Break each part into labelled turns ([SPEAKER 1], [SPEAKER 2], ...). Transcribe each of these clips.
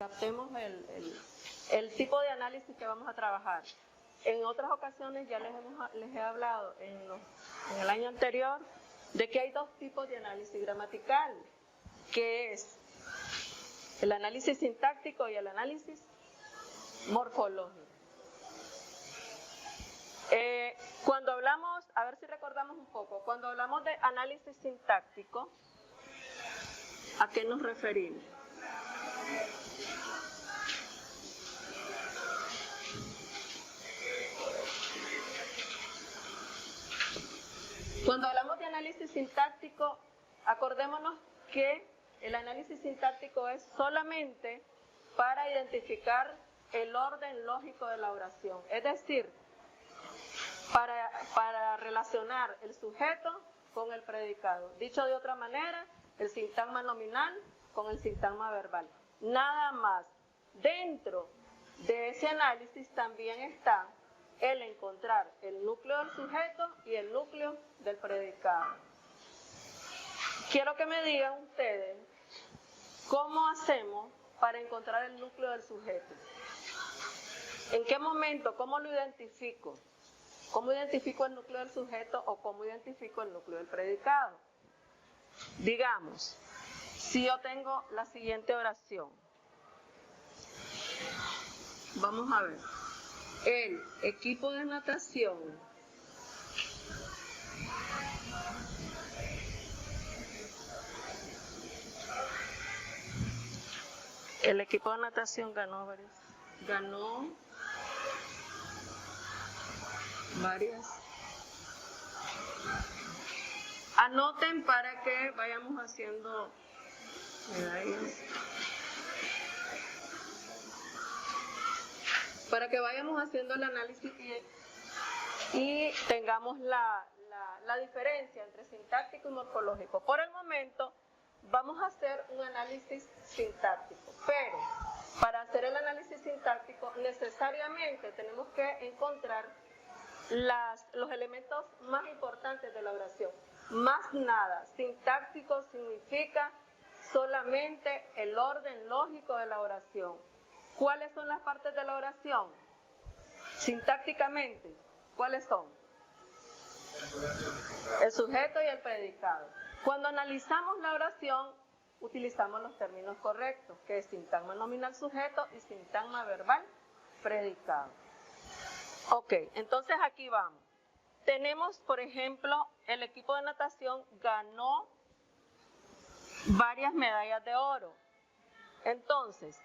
[SPEAKER 1] captemos el tipo de análisis que vamos a trabajar. En otras ocasiones ya les he hablado en el año anterior de que hay dos tipos de análisis gramatical, que es el análisis sintáctico y el análisis morfológico. Cuando hablamos, a ver si recordamos un poco, cuando hablamos de análisis sintáctico, ¿a qué nos referimos? Cuando hablamos de análisis sintáctico, acordémonos que el análisis sintáctico es solamente para identificar el orden lógico de la oración, es decir, para relacionar el sujeto con el predicado. Dicho de otra manera, el sintagma nominal con el sintagma verbal. Nada más. Dentro de ese análisis también está el encontrar el núcleo del sujeto y el núcleo del predicado. Quiero que me digan ustedes cómo hacemos para encontrar el núcleo del sujeto. ¿En qué momento? ¿Cómo lo identifico? ¿Cómo identifico el núcleo del sujeto o cómo identifico el núcleo del predicado? Digamos, si yo tengo la siguiente oración. Vamos a ver. El equipo de natación ganó varias. Anoten para que vayamos haciendo medallas. Para que vayamos haciendo el análisis y tengamos la diferencia entre sintáctico y morfológico. Por el momento vamos a hacer un análisis sintáctico, pero para hacer el análisis sintáctico necesariamente tenemos que encontrar los elementos más importantes de la oración. Más nada, sintáctico significa solamente el orden lógico de la oración. ¿Cuáles son las partes de la oración? Sintácticamente, ¿cuáles son? El sujeto y el predicado. Cuando analizamos la oración, utilizamos los términos correctos, que es sintagma nominal sujeto y sintagma verbal predicado. Ok, entonces aquí vamos. Tenemos, por ejemplo, el equipo de natación ganó varias medallas de oro. Entonces,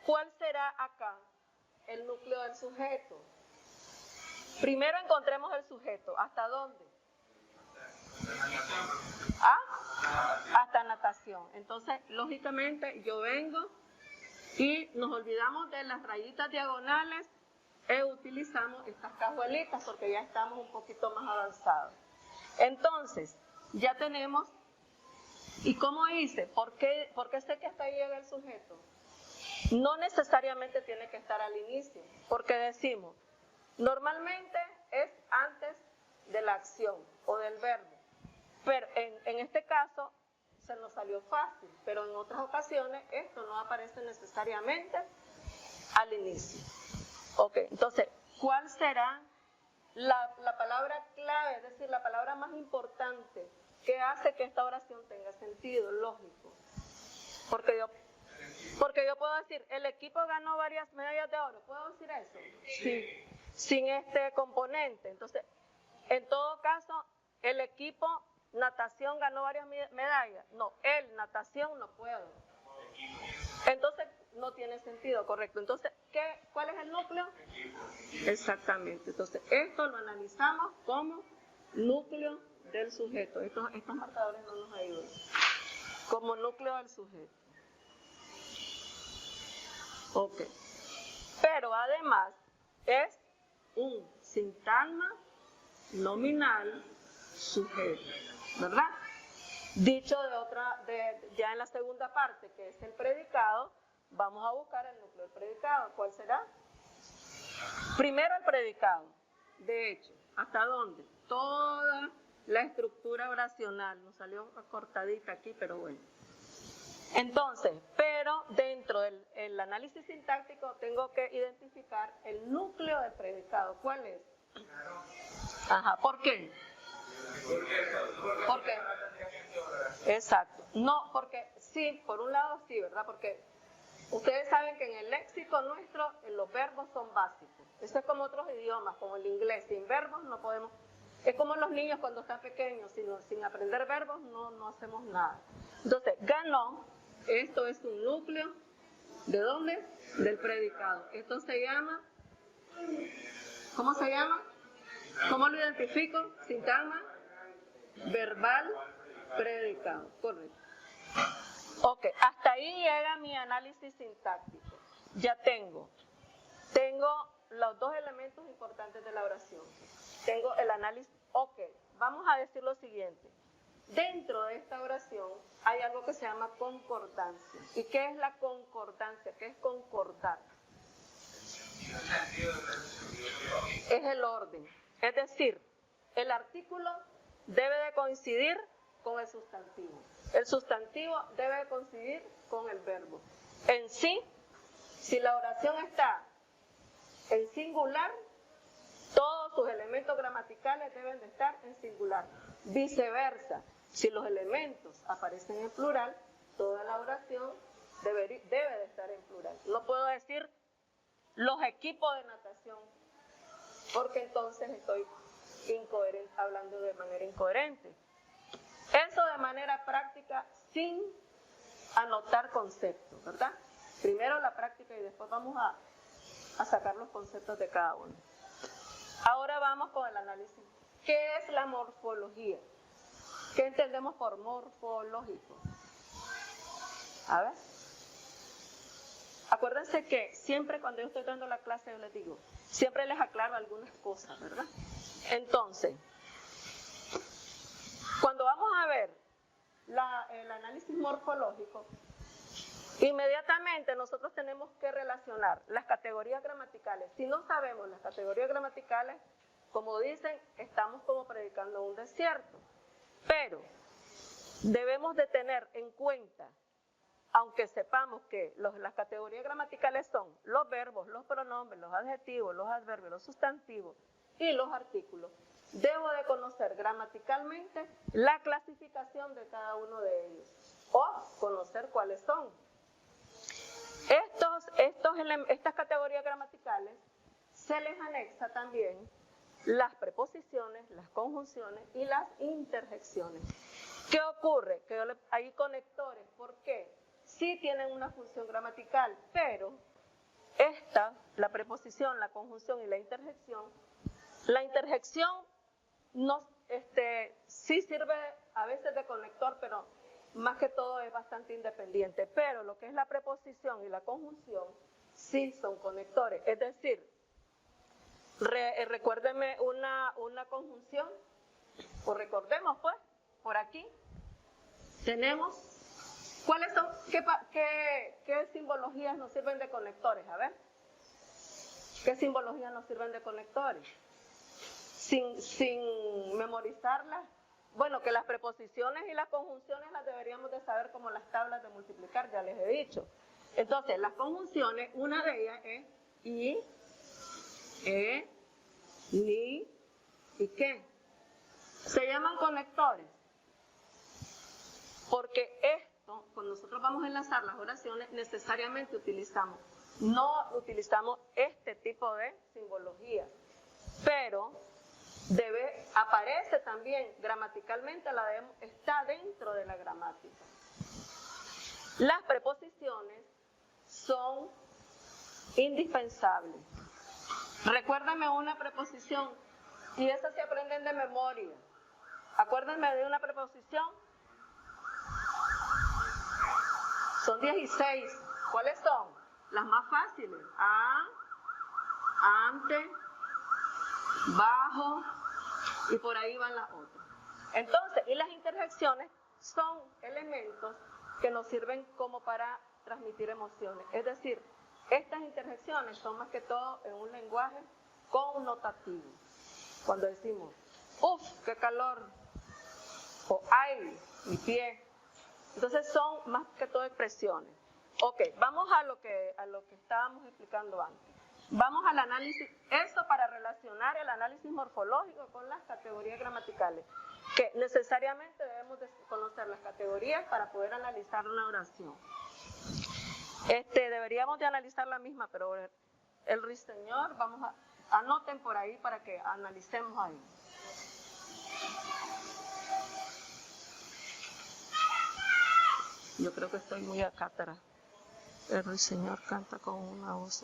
[SPEAKER 1] ¿cuál será acá el núcleo del sujeto? Primero encontremos el sujeto. ¿Hasta dónde? Hasta natación. Entonces, lógicamente, yo vengo y nos olvidamos de las rayitas diagonales e utilizamos estas cajuelitas porque ya estamos un poquito más avanzados. Entonces, ya tenemos. ¿Y cómo hice? ¿Por qué sé que hasta ahí llega el sujeto? No necesariamente tiene que estar al inicio, porque decimos, normalmente es antes de la acción o del verbo, pero en este caso se nos salió fácil, pero en otras ocasiones esto no aparece necesariamente al inicio. Ok, entonces, ¿cuál será la palabra clave, es decir, la palabra más importante que hace que esta oración tenga sentido lógico? Porque yo puedo decir, el equipo ganó varias medallas de oro. ¿Puedo decir eso? Sí. Sin este componente. Entonces, en todo caso, el equipo natación ganó varias medallas. No, natación no puedo. Entonces, no tiene sentido, correcto. Entonces, ¿cuál es el núcleo? Exactamente. Entonces, esto lo analizamos como núcleo del sujeto. Estos marcadores no nos ayudan. Como núcleo del sujeto. Ok. Pero además es un sintagma nominal sujeto, ¿verdad? Dicho ya en la segunda parte, que es el predicado, vamos a buscar el núcleo del predicado. ¿Cuál será? Primero el predicado. De hecho, ¿hasta dónde? Toda la estructura oracional. Nos salió cortadita aquí, pero bueno. Entonces, pero dentro del análisis sintáctico tengo que identificar el núcleo del predicado. ¿Cuál es? Ajá, ¿por qué? ¿Por qué? Exacto. No, porque sí, por un lado sí, ¿verdad? Porque ustedes saben que en el léxico nuestro los verbos son básicos. Eso es como otros idiomas, como el inglés. Sin verbos no podemos... Es como los niños cuando están pequeños, sin aprender verbos no hacemos nada. Entonces, ganó, esto es un núcleo, ¿de dónde? Del predicado. Esto se llama, ¿cómo se llama? ¿Cómo lo identifico? Sintagma verbal predicado, correcto. Ok, hasta ahí llega mi análisis sintáctico. Ya tengo los dos elementos importantes de la oración. Tengo el análisis, ok, vamos a decir lo siguiente. Dentro de esta oración hay algo que se llama concordancia. ¿Y qué es la concordancia? ¿Qué es concordar? Es el orden. Es decir, el artículo debe de coincidir con el sustantivo. El sustantivo debe de coincidir con el verbo. En sí, si la oración está en singular, todos sus elementos gramaticales deben de estar en singular. Viceversa, si los elementos aparecen en plural, toda la oración debe de estar en plural. No puedo decir los equipos de natación, porque entonces estoy hablando de manera incoherente. Eso de manera práctica, sin anotar conceptos, ¿verdad? Primero la práctica y después vamos a sacar los conceptos de cada uno. Ahora vamos con el análisis. ¿Qué es la morfología? ¿Qué entendemos por morfológico? A ver. Acuérdense que siempre cuando yo estoy dando la clase yo les digo, siempre les aclaro algunas cosas, ¿verdad? Entonces, cuando vamos a ver el análisis morfológico, inmediatamente nosotros tenemos que relacionar las categorías gramaticales. Si no sabemos las categorías gramaticales, como dicen, estamos como predicando un desierto. Pero debemos de tener en cuenta, aunque sepamos que las categorías gramaticales son los verbos, los pronombres, los adjetivos, los adverbios, los sustantivos y los artículos, debo de conocer gramaticalmente la clasificación de cada uno de ellos o conocer cuáles son. Estas categorías gramaticales se les anexa también las preposiciones, las conjunciones y las interjecciones. ¿Qué ocurre? Que hay conectores. ¿Por qué? Sí tienen una función gramatical, pero la preposición, la conjunción y la interjección sí sirve a veces de conector, pero más que todo es bastante independiente. Pero lo que es la preposición y la conjunción sí son conectores. Es decir, recuérdenme una conjunción, o recordemos pues, por aquí tenemos, ¿cuáles son? ¿Qué simbologías nos sirven de conectores? A ver, ¿qué simbologías nos sirven de conectores? Sin memorizarlas, bueno, que las preposiciones y las conjunciones las deberíamos de saber como las tablas de multiplicar, ya les he dicho. Entonces, las conjunciones, una de ellas es i, ni y qué. Se llaman conectores porque cuando nosotros vamos a enlazar las oraciones, necesariamente no utilizamos este tipo de simbología, pero aparece también gramaticalmente, está dentro de la gramática. Las preposiciones son indispensables. Recuérdame una preposición, y esas se aprenden de memoria. Acuérdenme de una preposición. Son 16. ¿Cuáles son? Las más fáciles. A, ante, bajo, y por ahí van las otras. Entonces, y las interjecciones son elementos que nos sirven como para transmitir emociones. Es decir, estas interjecciones son más que todo en un lenguaje connotativo. Cuando decimos, uff, qué calor, o ay, mi pie, Entonces son más que todo expresiones. Ok, vamos a lo que estábamos explicando antes. Vamos al análisis, eso para relacionar el análisis morfológico con las categorías gramaticales, que necesariamente debemos de conocer las categorías para poder analizar una oración. Deberíamos de analizar la misma, pero el ruiseñor, anoten por ahí para que analicemos ahí. Yo creo que estoy muy acá atrás. El ruiseñor canta con una voz.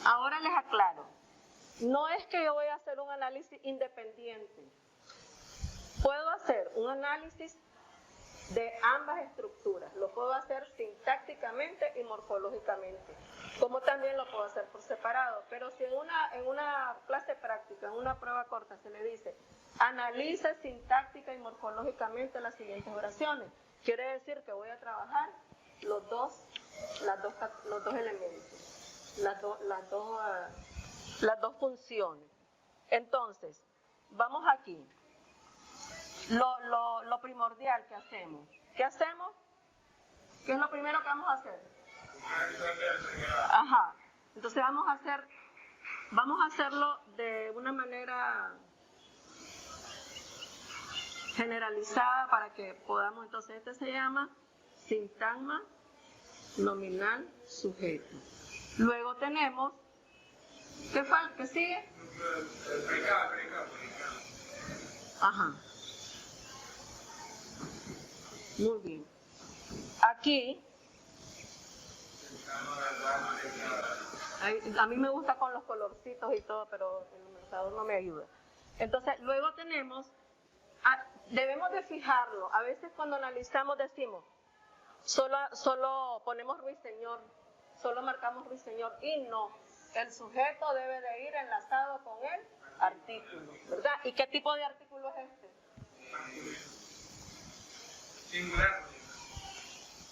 [SPEAKER 1] Ahora les aclaro, no es que yo voy a hacer un análisis independiente. Puedo hacer un análisis de ambas estructuras. Lo puedo hacer sintácticamente y morfológicamente, como también lo puedo hacer por separado. Pero si en una clase práctica, en una prueba corta, se le dice, analice sintáctica y morfológicamente las siguientes oraciones, quiere decir que voy a trabajar los dos elementos, las dos funciones. Entonces, vamos aquí. Lo primordial que hacemos. ¿Qué hacemos? ¿Qué es lo primero que vamos a hacer? Ajá. Entonces vamos a hacerlo de una manera generalizada para que podamos. Entonces este se llama sintagma nominal sujeto. Luego tenemos, ¿qué falta? ¿Qué sigue? Ajá. Muy bien. Aquí, a mí me gusta con los colorcitos y todo, pero el numerador no me ayuda. Entonces, luego tenemos, debemos de fijarlo. A veces cuando analizamos decimos, solo ponemos ruiseñor, solo marcamos ruiseñor y no. El sujeto debe de ir enlazado con el artículo, ¿verdad? ¿Y qué tipo de artículo es este? Singular.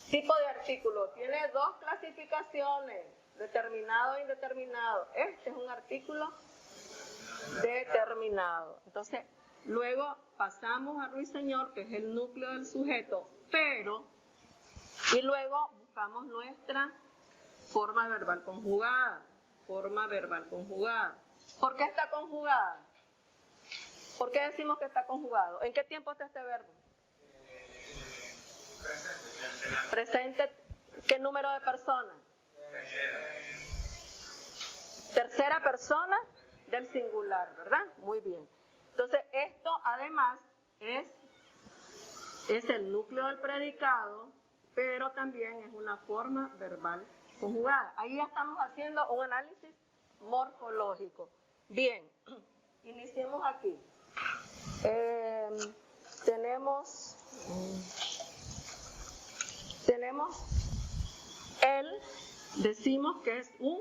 [SPEAKER 1] Tipo de artículo. Tiene dos clasificaciones, determinado e indeterminado. Este es un artículo determinado. Entonces, luego pasamos a ruiseñor, que es el núcleo del sujeto, y luego buscamos nuestra forma verbal conjugada. Forma verbal conjugada. ¿Por qué está conjugada? ¿Por qué decimos que está conjugado? ¿En qué tiempo está este verbo? Presente. ¿Qué número de personas? Tercera persona del singular, ¿verdad? Muy bien. Entonces, esto además es el núcleo del predicado, pero también es una forma verbal conjugada. Ahí ya estamos haciendo un análisis morfológico. Bien, iniciemos aquí. Tenemos decimos que es un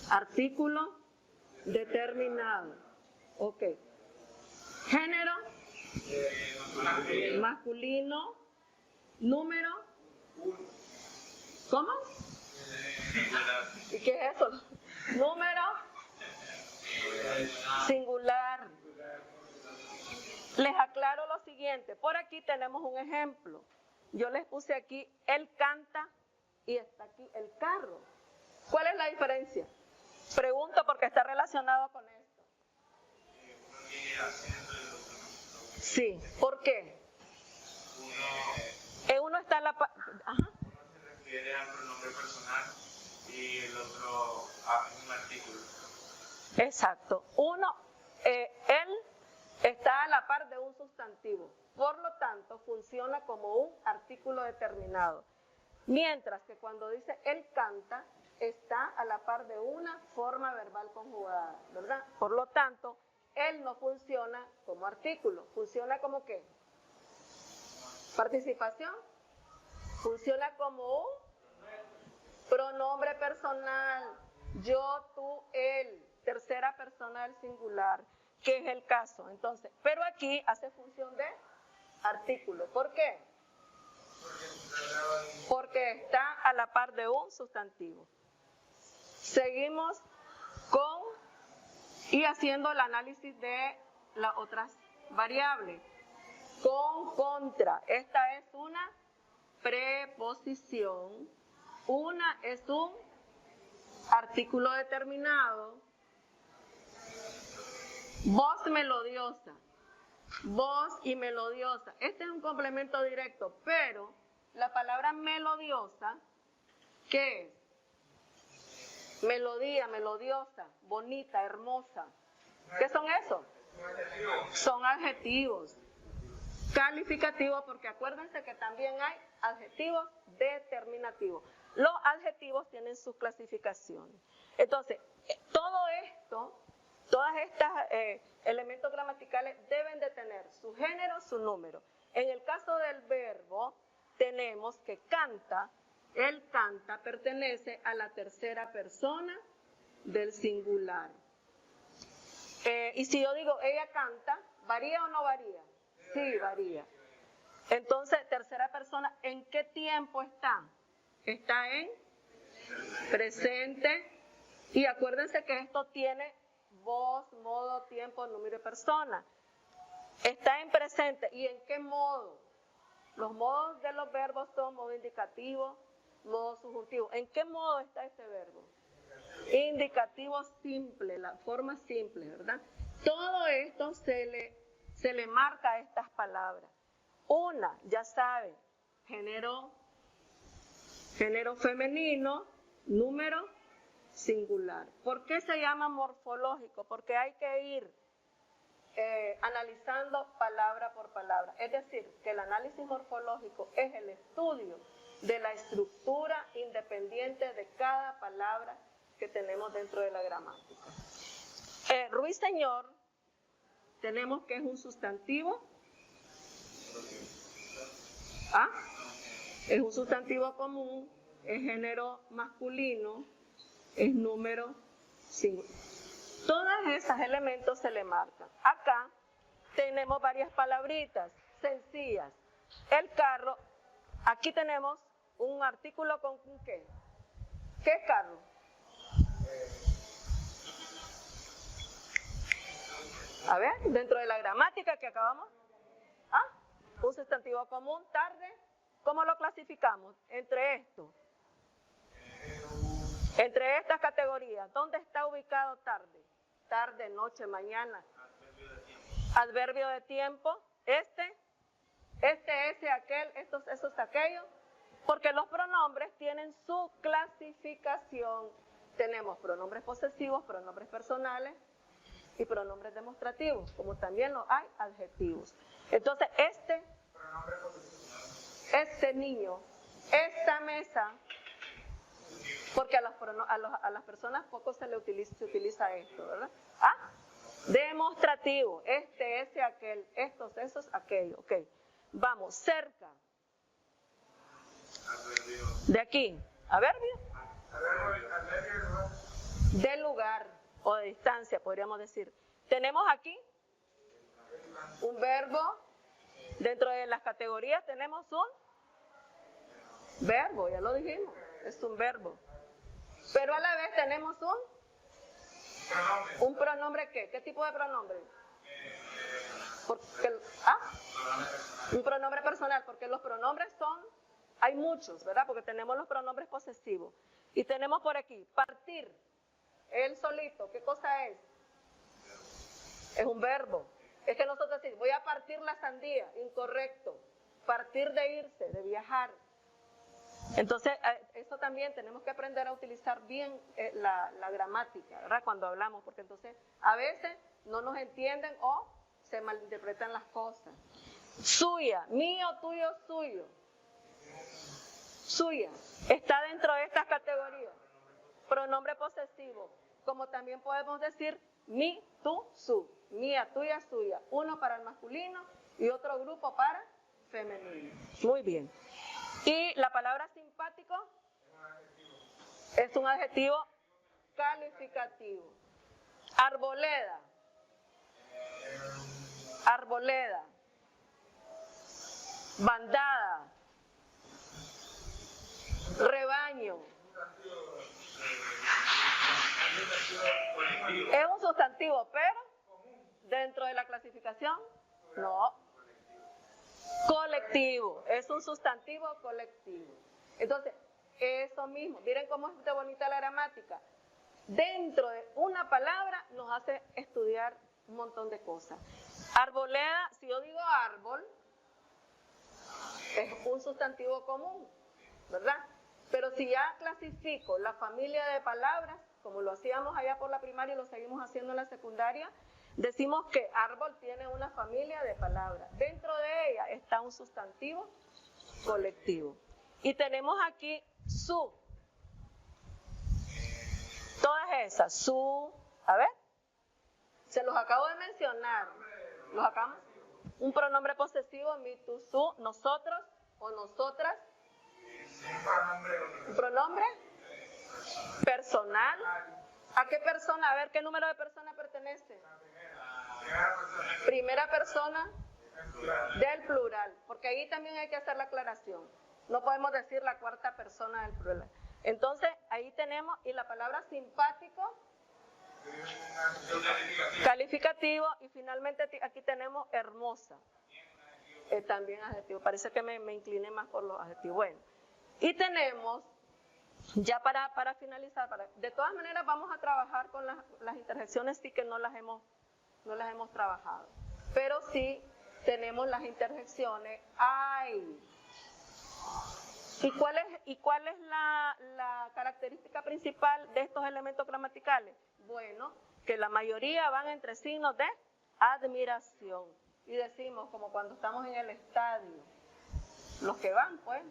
[SPEAKER 1] artículo determinado. Ok. Género, masculino, número, ¿cómo? ¿Y qué es eso? Número, singular. Les aclaro lo siguiente. Por aquí tenemos un ejemplo. Yo les puse aquí, él canta y está aquí el carro. ¿Cuál es la diferencia? Pregunto porque está relacionado con esto. Sí, ¿por qué? Uno está en la parte... Ajá.
[SPEAKER 2] Se refiere al pronombre personal y el otro a un artículo.
[SPEAKER 1] Exacto. Él está a la par de un sustantivo. Por lo tanto, funciona como un artículo determinado. Mientras que cuando dice él canta, está a la par de una forma verbal conjugada, ¿verdad? Por lo tanto, él no funciona como artículo. ¿Funciona como qué? Participación. Funciona como un pronombre personal. Yo, tú, él. Tercera persona del singular, que es el caso. Entonces, pero aquí hace función de artículo. ¿Por qué? porque está a la par de un sustantivo. Seguimos con y haciendo el análisis de las otras variables. Con, contra. Esta es una preposición. Una es un artículo determinado. Voz melodiosa. Voz y melodiosa. Este es un complemento directo, pero la palabra melodiosa, ¿qué es? Melodía, melodiosa, bonita, hermosa. ¿Qué son esos? Son adjetivos. Calificativos, porque acuérdense que también hay adjetivos determinativos. Los adjetivos tienen sus clasificaciones. Entonces, todo esto, todas estas elementos gramaticales deben de tener su género, su número. En el caso del verbo, tenemos que canta. El canta pertenece a la tercera persona del singular. Y si yo digo ella canta, ¿varía o no varía? Sí, varía. Entonces, tercera persona, ¿en qué tiempo está? Está en presente. Y acuérdense que esto tiene voz, modo, tiempo, número de persona. Está en presente. ¿Y en qué modo? Los modos de los verbos son modo indicativo, modo subjuntivo. ¿En qué modo está este verbo? Indicativo simple, la forma simple, ¿verdad? Todo esto se le marca a estas palabras. Una, ya saben, género femenino, número singular. ¿Por qué se llama morfológico? Porque hay que ir analizando palabra por palabra. Es decir, que el análisis morfológico es el estudio de la estructura independiente de cada palabra que tenemos dentro de la gramática. Ruiseñor, tenemos que es un sustantivo. ¿Ah? Es un sustantivo común, es género masculino, es número singular. Todos esos elementos se le marcan. Acá tenemos varias palabritas sencillas. El carro, aquí tenemos un artículo con ¿qué? ¿Qué es carro? A ver, dentro de la gramática que acabamos. ¿Ah? Un sustantivo común, tarde. ¿Cómo lo clasificamos? Entre esto. Entre estas categorías. ¿Dónde está ubicado tarde? Tarde, noche, mañana. Adverbio de tiempo. Ese, aquel, esos, aquellos. Porque los pronombres tienen su clasificación. Tenemos pronombres posesivos, pronombres personales y pronombres demostrativos, como también lo hay adjetivos. Entonces, este niño, esta mesa, porque a las personas poco se utiliza esto, ¿verdad? ¿Ah? Demostrativo, ese, aquel, estos, esos, aquello, ok. Vamos, cerca. De aquí, adverbio. De lugar o de distancia, podríamos decir. Tenemos aquí un verbo. Dentro de las categorías tenemos un verbo, ya lo dijimos, es un verbo. Pero a la vez tenemos un pronombre. ¿Qué tipo de pronombre? Un pronombre personal, porque los pronombres hay muchos, ¿verdad? Porque tenemos los pronombres posesivos. Y tenemos por aquí, partir, él solito, ¿qué cosa es? Es un verbo. Es que nosotros decimos, voy a partir la sandía, incorrecto. Partir de irse, de viajar. Entonces, eso también tenemos que aprender a utilizar bien la gramática, ¿verdad? Cuando hablamos, porque entonces a veces no nos entienden o se malinterpretan las cosas. Suya, mío, tuyo, suyo. Suya, está dentro de estas categorías. Pronombre posesivo, como también podemos decir mi, tú, su. Mía, tuya, suya. Uno para el masculino y otro grupo para femenino. Muy bien. Y la palabra simpático es un adjetivo calificativo. Arboleda. Arboleda. Bandada. Rebaño. Es un sustantivo, pero dentro de la clasificación, no. Colectivo, es un sustantivo colectivo. Entonces, eso mismo, miren cómo es de bonita la gramática. Dentro de una palabra nos hace estudiar un montón de cosas. Arboleda, si yo digo árbol, es un sustantivo común, ¿verdad? Pero si ya clasifico la familia de palabras, como lo hacíamos allá por la primaria y lo seguimos haciendo en la secundaria, decimos que árbol tiene una familia de palabras. Dentro de ella está un sustantivo colectivo. Y tenemos aquí su. Todas esas, su, a ver, se los acabo de mencionar. ¿Los acabamos? Un pronombre posesivo, mi, tú, su, nosotros o nosotras. Un pronombre personal. ¿A qué persona? A ver, ¿qué número de persona pertenece? Primera persona del plural, porque ahí también hay que hacer la aclaración. No podemos decir la cuarta persona del plural. Entonces, ahí tenemos, y la palabra simpático, calificativo, y finalmente aquí tenemos hermosa. También adjetivo. Parece que me incliné más por los adjetivos. Bueno, y tenemos, ya para finalizar, de todas maneras vamos a trabajar con las interjecciones, sí que no las hemos trabajado. Pero sí tenemos las interjecciones ay. ¿Y cuál es la característica principal de estos elementos gramaticales? Bueno, que la mayoría van entre signos de admiración. Y decimos, como cuando estamos en el estadio, los que van, pues,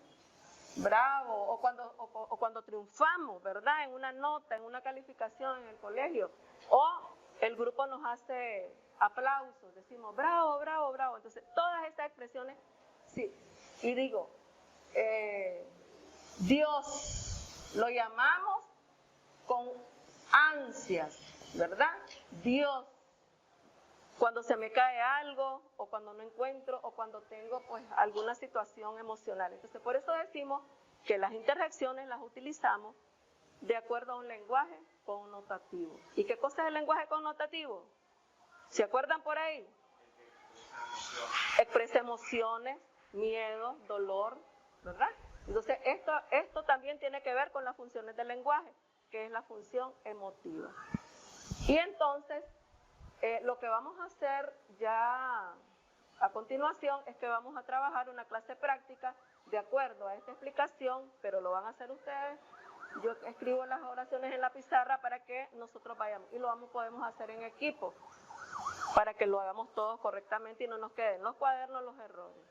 [SPEAKER 1] bravo, o cuando triunfamos, ¿verdad? En una nota, en una calificación en el colegio, o el grupo nos hace aplausos, decimos, bravo, bravo, bravo. Entonces, todas estas expresiones, sí. Y digo, Dios, lo llamamos con ansias, ¿verdad? Dios, cuando se me cae algo, o cuando no encuentro, o cuando tengo pues alguna situación emocional. Entonces, por eso decimos que las interjecciones las utilizamos de acuerdo a un lenguaje connotativo. ¿Y qué cosa es el lenguaje connotativo? ¿Se acuerdan por ahí? Expresa emociones, miedo, dolor, ¿verdad? Entonces, esto también tiene que ver con las funciones del lenguaje, que es la función emotiva. Y entonces, lo que vamos a hacer ya a continuación es que vamos a trabajar una clase práctica de acuerdo a esta explicación, pero lo van a hacer ustedes. Yo escribo las oraciones en la pizarra para que nosotros vayamos, y podemos hacer en equipo, para que lo hagamos todos correctamente y no nos queden los cuadernos los errores.